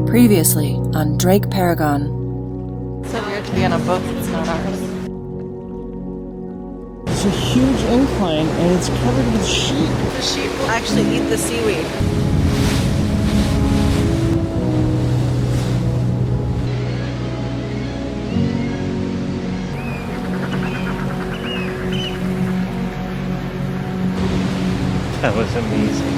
Previously on DrakeParagon. So weird to be on a boat that's not ours. It's a huge incline and it's covered with sheep. The sheep will actually eat the seaweed. That was amazing.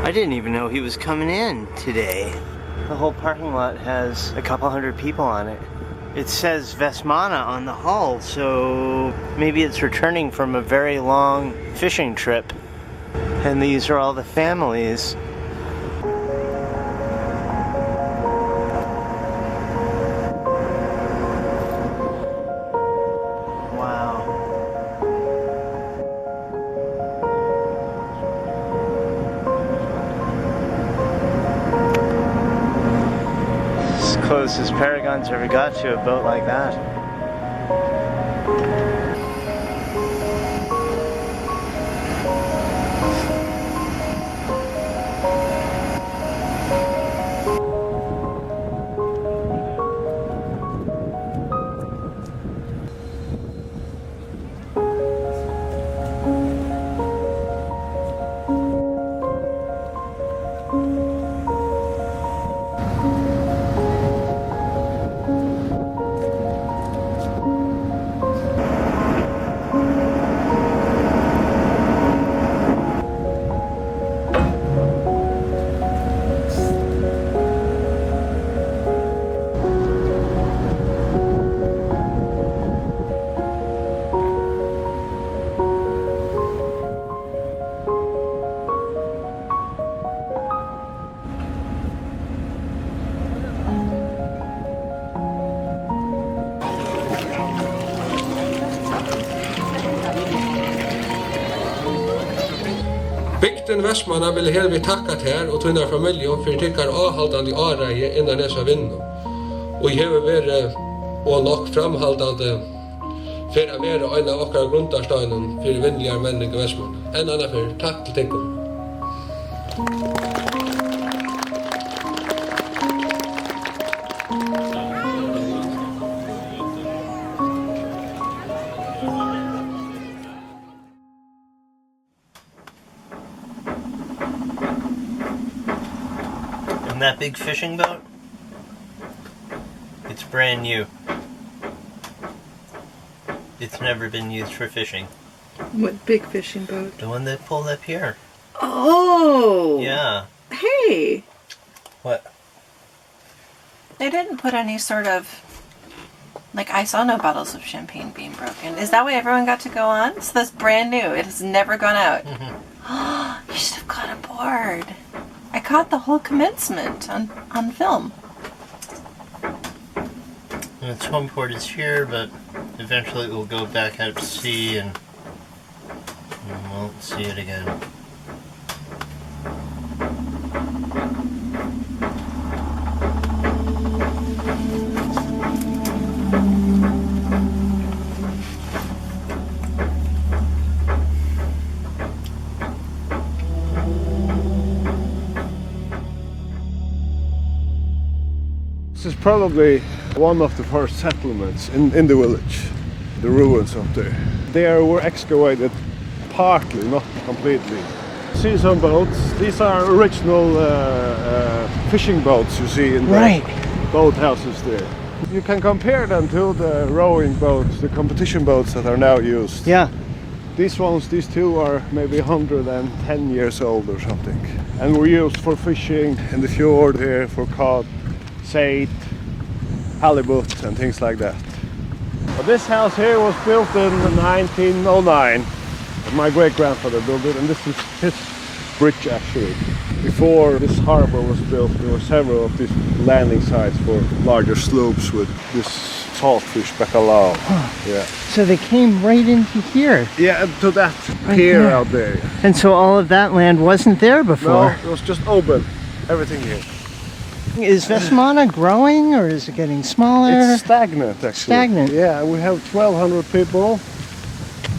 I didn't even know he was coming in today. The whole parking lot has a couple hundred people on it. It says Vestmanna on the hull, so maybe it's returning from a very long fishing trip. And these are all the families. Closest Paragon's ever got to a boat like that. Bygden Vestmanna ville herved takkat her og tunnar familjer for tykkar avhaldande areie innan dessa vinnu. Og I hever vært og nok framhaldande for å være en av okkar grundarsteinen for vinnligare menning I Vestmanna. En annan for takk til tykkum. And that big fishing boat? It's brand new. It's never been used for fishing. What big fishing boat? The one that pulled up here. Oh! Yeah. Hey! What? They didn't put any sort of... Like, I saw no bottles of champagne being broken. Is that why everyone got to go on? So that's brand new. It has never gone out. You should have gone aboard. I caught the whole commencement on film. And its home port is here, but eventually it will go back out to sea and we won't see it again. This is probably one of the first settlements in the village, the ruins up there. They were excavated partly, not completely, see some boats. These are original fishing boats you see in the boathouses there. You can compare them to the rowing boats, the competition boats that are now used. Yeah. These two are maybe 110 years old or something. And were used for fishing in the fjord here for cod, saithe, halibut and things like that. But this house here was built in 1909. My great-grandfather built it, and this is his bridge actually. Before this harbor was built, there were several of these landing sites for larger sloops with this saltfish bacalao. Yeah. So they came right into here. Yeah, to that Right pier there. out there. And so all of that land wasn't there before? No, it was just open. Everything here. Is Vestmanna growing or is it getting smaller? It's stagnant actually. Stagnant. Yeah, we have 1,200 people.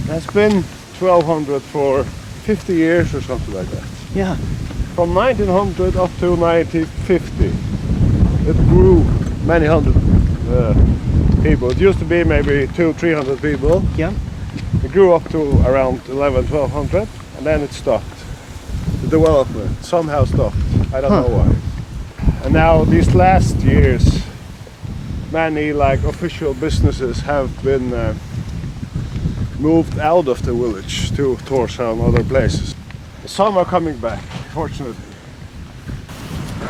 That's been 1,200 for 50 years or something like that. Yeah. From 1900 up to 1950, it grew many hundred people. It used to be maybe 200-300 people. Yeah. It grew up to around 1,100, and then it stopped. The development somehow stopped. I don't know why. And now these last years, many like official businesses have been moved out of the village to Tórshavn and other places. Some are coming back, fortunately.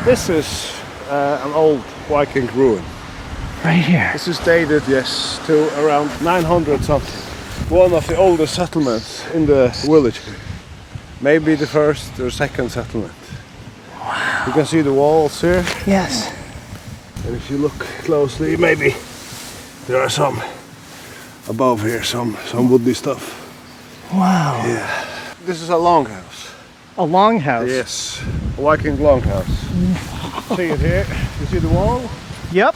This is an old Viking ruin. Right here. This is dated, yes, to around 900 something. One of the oldest settlements in the village. Maybe the first or second settlement. Wow. You can see the walls here. Yes. And if you look closely, maybe there are some above here, some woody stuff. Wow. Yeah. This is a longhouse. A longhouse? Yes, a Viking Longhouse. See it here? You see the wall? Yep.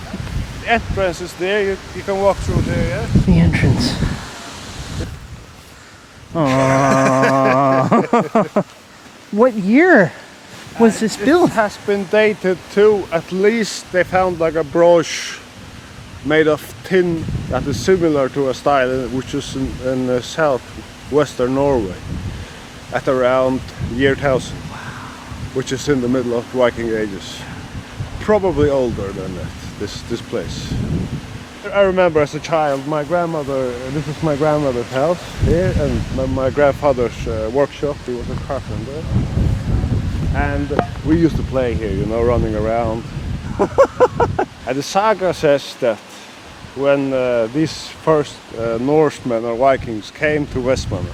The entrance is there, you can walk through there, yeah? The entrance. Aww. What year was this built? It has been dated to, at least they found like a brooch made of tin that is similar to a style which is in southwestern Norway at around year 1000, which is in the middle of Viking ages. Probably older than that, this place. I remember as a child, this is my grandmother's house here, and my grandfather's workshop. He was a carpenter. And we used to play here, you know, running around. And the saga says that when these first Norsemen or Vikings came to Vestmanna,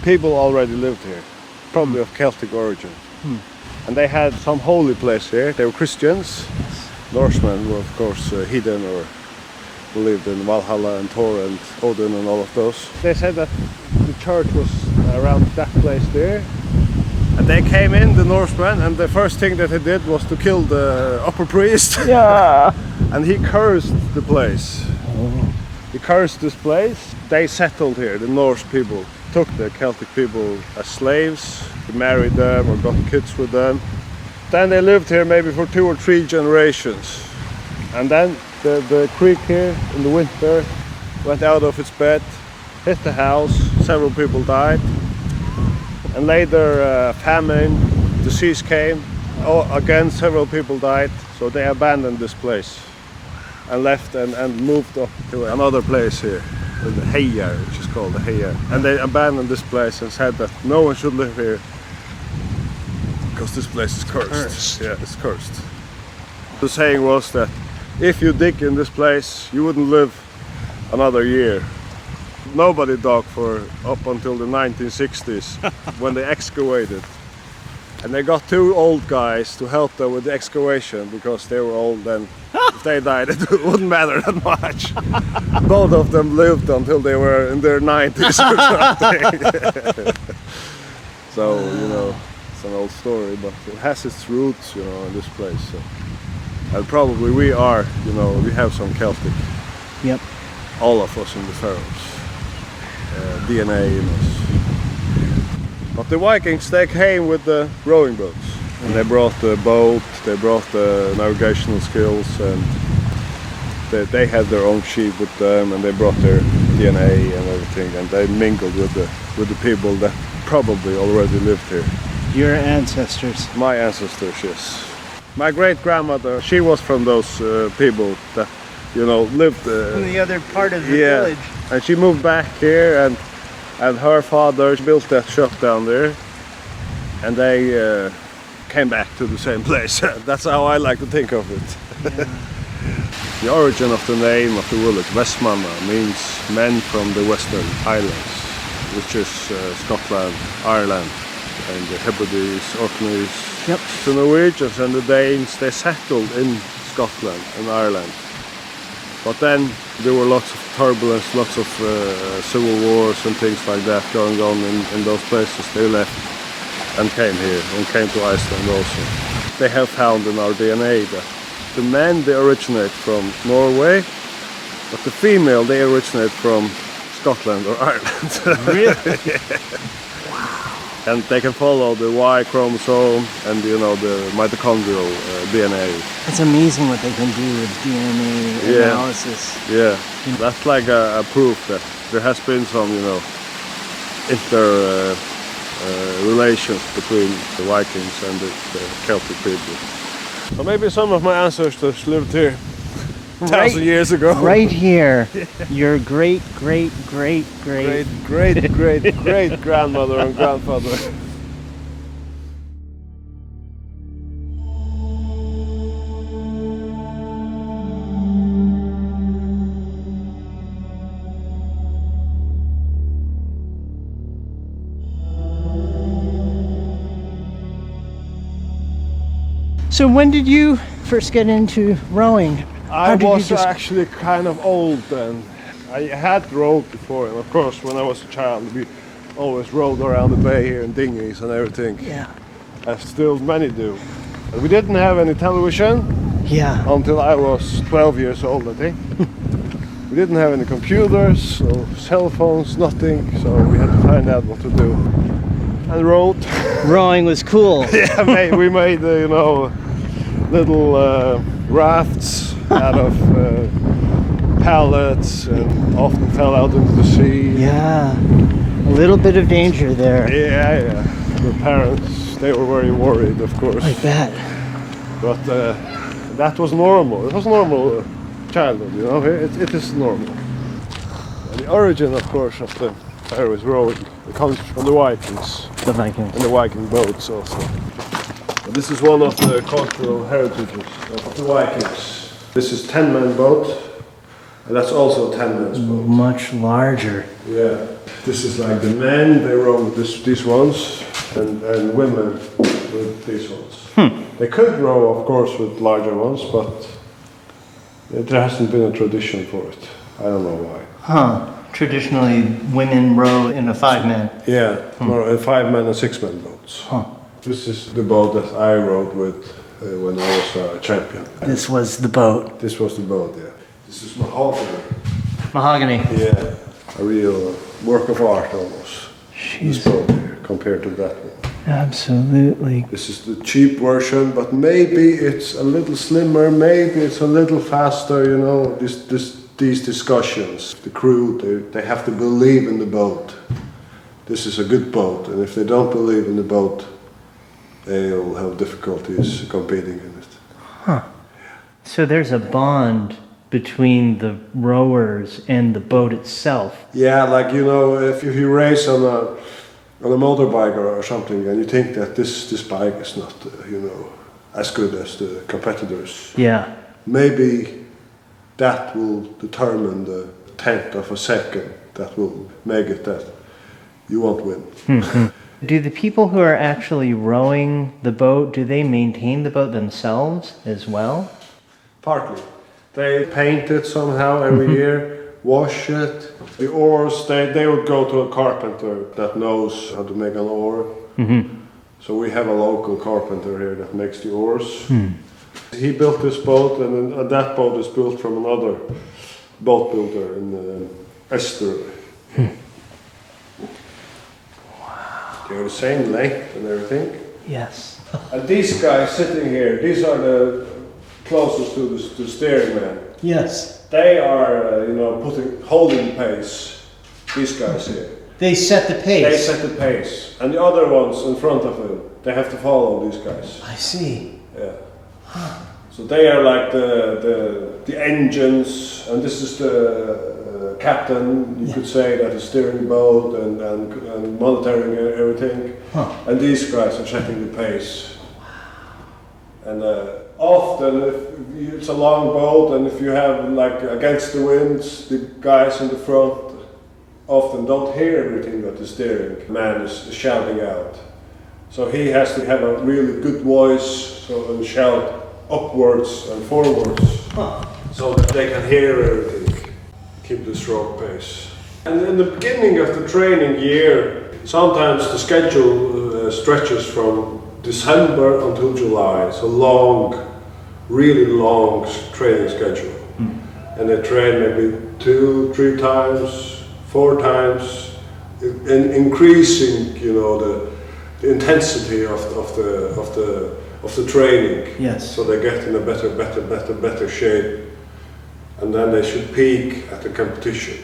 people already lived here, probably of Celtic origin. And they had some holy place here. They were Christians. Norsemen were of course heathen or believed in Valhalla and Thor and Odin and all of those. They said that the church was around that place there. And they came in, the Norsemen, and the first thing that they did was to kill the upper priest. Yeah. And he cursed the place. He cursed this place. They settled here, the Norse people. Took the Celtic people as slaves, married them or got kids with them. Then they lived here maybe for 2 or 3 generations. And then the creek here in the winter went out of its bed, hit the house, several people died. And later famine, disease came, again several people died, so they abandoned this place and left and moved up to another place here, the Heia, which is called the Heia. And they abandoned this place and said that no one should live here because this place is cursed. Yeah, it's cursed. The saying was that if you dig in this place, you wouldn't live another year. Nobody dug for up until the 1960s when they excavated. And they got 2 old guys to help them with the excavation because they were old then. If they died, it wouldn't matter that much. Both of them lived until they were in their 90s or something. So, you know, it's an old story, but it has its roots, you know, in this place. So. And probably we are, you know, we have some Celtic. Yep. All of us in the Faroes. DNA in us. But the Vikings, they came with the rowing boats. And they brought the boat, they brought the navigational skills, and they had their own sheep with them, and they brought their DNA and everything, and they mingled with the people that probably already lived here. Your ancestors. My ancestors, yes. My great-grandmother, she was from those people that, lived... From the other part of the village. And she moved back here, and her father built that shop down there. And they came back to the same place. That's how I like to think of it. Yeah. The origin of the name of the village, Vestmanna, means men from the Western Islands, which is Scotland, Ireland, and the Hebrides, Orkneys. Yep. The Norwegians and the Danes, they settled in Scotland and Ireland. But then there were lots of turbulence, lots of civil wars and things like that going on in those places. They left and came here, and came to Iceland also. They have found in our DNA that the men, they originate from Norway, but the female, they originate from Scotland or Ireland. Really? Yeah. Wow. And they can follow the Y chromosome and the mitochondrial DNA. It's amazing what they can do with DNA analysis. Yeah, that's like a proof that there has been some, relations between the Vikings and the Celtic people. So maybe some of my ancestors lived here 1,000 years ago. Right here. Your great grandmother and grandfather. So when did you first get into rowing? I was actually kind of old then. I had rowed before, and of course when I was a child we always rowed around the bay here in dinghies and everything. Yeah. As still many do. But we didn't have any television until I was 12 years old, I think. We didn't have any computers, or cell phones, nothing, so we had to find out what to do. And rowed. Rowing was cool. Yeah, we made little rafts out of pallets and often fell out into the sea. Yeah, a little bit of danger there. Yeah. The parents, they were very worried, of course. I bet. But that was normal. It was normal childhood, it is normal. And the origin, of course, of the Faroese rowing, it comes from the Vikings. The Vikings. And the Viking boats also. And this is one of the cultural heritages of the Vikings. This is 10-man boat, and that's also a 10-man's boat. Much larger. Yeah. This is like the men, they row with these ones, and women with these ones. They could row, of course, with larger ones, but there hasn't been a tradition for it. I don't know why. Traditionally, women row in a 5-man. Yeah, more a 5-man and 6-man boats. This is the boat that I rowed with when I was a champion. This was the boat. This was the boat, yeah. This is mahogany. Mahogany. Yeah, a real work of art almost. This boat here compared to that one. Absolutely. This is the cheap version, but maybe it's a little slimmer, maybe it's a little faster, these discussions. The crew, they have to believe in the boat. This is a good boat, and if they don't believe in the boat, they'll have difficulties competing in it. So there's a bond between the rowers and the boat itself. Yeah, like if you race on a motorbike or something, and you think that this bike is not as good as the competitors. Yeah. Maybe that will determine the tenth of a second that will make it that you won't win. Do the people who are actually rowing the boat, do they maintain the boat themselves as well? Partly. They paint it somehow every year, wash it. The oars, they would go to a carpenter that knows how to make an oar. So we have a local carpenter here that makes the oars. He built this boat, and then that boat is built from another boat builder in Estuary. They're the same length and everything. Yes. And these guys sitting here, these are the closest to the steering man. Yes. They are, holding pace. These guys here. They set the pace. They set the pace. And the other ones in front of them, they have to follow these guys. I see. Yeah. So they are like the engines, and this is the captain, you could say, that is steering the boat and monitoring everything. And these guys are setting the pace. And often, if it's a long boat, and if you have like against the winds, the guys in the front often don't hear everything that the steering man is shouting out. So he has to have a really good voice and shout upwards and forwards so that they can hear everything, keep the stroke pace. And in the beginning of the training year, sometimes the schedule stretches from December until July. It's a long, really long training schedule. And they train maybe 2, 3 times, 4 times, and increasing, the intensity of the training. Yes. So they get in a better shape, and then they should peak at the competition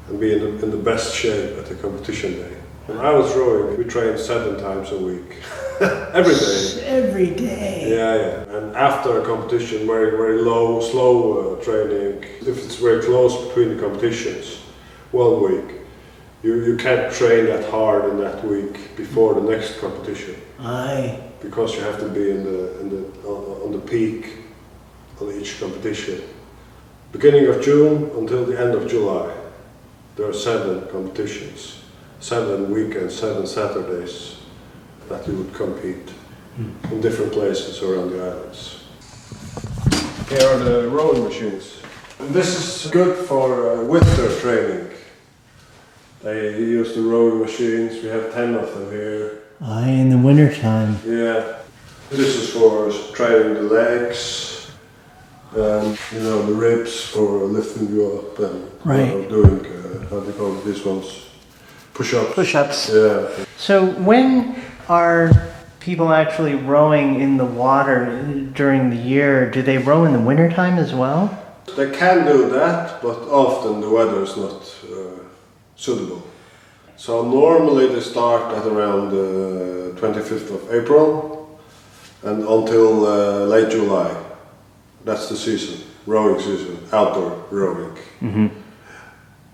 and be in the best shape at the competition day. When I was rowing, we trained 7 times a week, every day. Every day. Yeah. And after a competition, very low, slow training. If it's very close between the competitions, 1 week, you can't train that hard in that week before the next competition. Aye. Because you have to be on the peak on each competition. Beginning of June until the end of July, there are 7 competitions, 7 weekends, 7 Saturdays that you would compete in different places around the islands. Here are the rowing machines. And this is good for winter training. They use the rowing machines. We have 10 of them here. Aye, in the winter time. Yeah. This is for training the legs and the ribs for lifting you up and doing how do you call it, these ones? Push-ups. Push-ups. Yeah. So when are people actually rowing in the water during the year? Do they row in the winter time as well? They can do that, but often the weather is not suitable. So normally they start at around the 25th of April and until late July. That's the season, rowing season, outdoor rowing.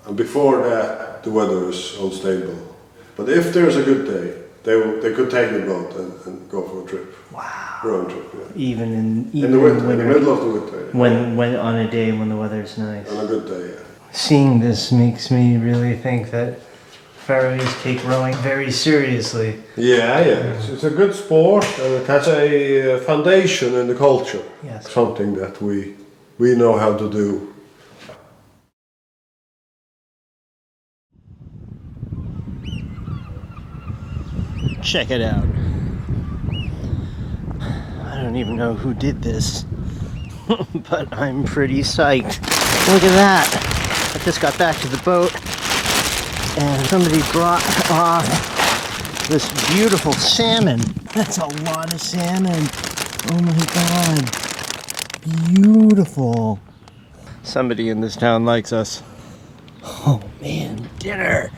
And before that, the weather is unstable. But if there's a good day, they could take the boat and go for a trip. Wow. Rowing trip, yeah. Even in the winter, winter. in the middle of the winter. Yeah. When on a day when the weather's nice. On a good day, yeah. Seeing this makes me really think that Faroese take rowing very seriously. Yeah. It's a good sport and it has a foundation in the culture. Yes. Something that we know how to do. Check it out. I don't even know who did this, but I'm pretty psyched. Look at that. I just got back to the boat and somebody brought off this beautiful salmon. That's a lot of salmon. Oh my god. Beautiful. Somebody in this town likes us. Oh man, dinner.